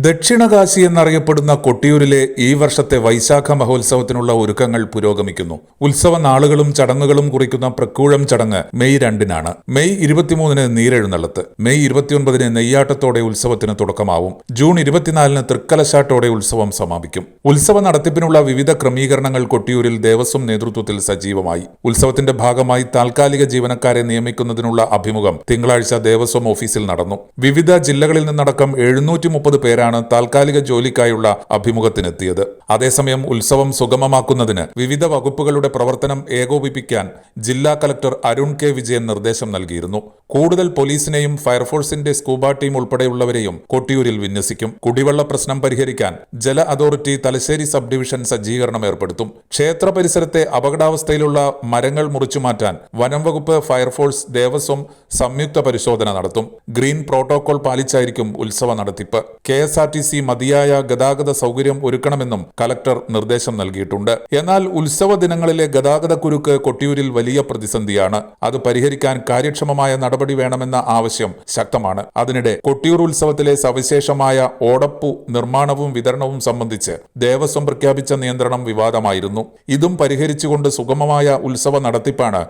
ദക്ഷിണകാശി എന്നറിയപ്പെടുന്ന കൊട്ടിയൂരിലെ ഈ വർഷത്തെ വൈശാഖ മഹോത്സവത്തിനുള്ള ഒരുക്കങ്ങൾ പുരോഗമിക്കുന്നു. ഉത്സവ നാളുകളും ചടങ്ങുകളും കുറിക്കുന്ന പ്രക്കൂഴം ചടങ്ങ് മെയ് 2-നാണ്. മെയ് 23-ന് നീരെഴുന്നള്ളത്ത്, മെയ് 29-ന് നെയ്യാട്ടത്തോടെ ഉത്സവത്തിന് തുടക്കമാവും. ജൂൺ 24-ന് തൃക്കലശാട്ടോടെ ഉത്സവം സമാപിക്കും. ഉത്സവ നടത്തിപ്പിനുള്ള വിവിധ ക്രമീകരണങ്ങൾ കൊട്ടിയൂരിൽ ദേവസ്വം നേതൃത്വത്തിൽ സജീവമായി. ഉത്സവത്തിന്റെ ഭാഗമായി താൽക്കാലിക ജീവനക്കാരെ നിയമിക്കുന്നതിനുള്ള അഭിമുഖം തിങ്കളാഴ്ച ദേവസ്വം ഓഫീസിൽ നടന്നു. വിവിധ ജില്ലകളിൽ നിന്നടക്കം 730 പേരാണ് താൽക്കാലിക ജോലിക്കായുള്ള അഭിമുഖത്തിനെത്തിയത്. അതേസമയം ഉത്സവം സുഗമമാക്കുന്നതിന് വിവിധ വകുപ്പുകളുടെ പ്രവർത്തനം ഏകോപിപ്പിക്കാൻ ജില്ലാ കളക്ടർ അരുൺ കെ വിജയൻ നിർദ്ദേശം നൽകിയിരുന്നു. കൂടുതൽ പോലീസിനെയും ഫയർഫോഴ്സിന്റെ സ്കൂബ ടീം ഉൾപ്പെടെയുള്ളവരെയും കൊട്ടിയൂരിൽ വിന്യസിക്കും. കുടിവെള്ള പ്രശ്നം പരിഹരിക്കാൻ ജല അതോറിറ്റി തലശ്ശേരി സബ് ഡിവിഷൻ സജ്ജീകരണം ഏർപ്പെടുത്തും. ക്ഷേത്ര പരിസരത്തെ അപകടാവസ്ഥയിലുള്ള മരങ്ങൾ മുറിച്ചുമാറ്റാൻ വനം വകുപ്പ്, ഫയർഫോഴ്സ്, ദേവസ്വം സംയുക്ത പരിശോധന നടത്തും. ഗ്രീൻ പ്രോട്ടോകോൾ പാലിച്ചായിരിക്കും ഉത്സവ നടത്തിപ്പ്. KSRTC മതിയായ ഗതാഗത സൗകര്യം ഒരുക്കണമെന്നും കലക്ടർ നിർദ്ദേശം നൽകിയിട്ടുണ്ട്. എന്നാൽ ഉത്സവ ദിനങ്ങളിലെ ഗതാഗത കുരുക്ക് കൊട്ടിയൂരിൽ വലിയ പ്രതിസന്ധിയാണ്. അത് പരിഹരിക്കാൻ കാര്യക്ഷമമായ നടപടി വേണമെന്ന ആവശ്യം ശക്തമാണ്. അതിനിടെ കൊട്ടിയൂർ ഉത്സവത്തിലെ സവിശേഷമായ ഓടപ്പു നിർമ്മാണവും വിതരണവും സംബന്ധിച്ച് ദേവസ്വം പ്രഖ്യാപിച്ച നിയന്ത്രണം വിവാദമായിരുന്നു. ഇതും പരിഹരിച്ചുകൊണ്ട് സുഗമമായ ഉത്സവ നടത്തിപ്പാണ്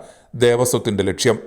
ദേവസ്വത്തിന്റെ ലക്ഷ്യം.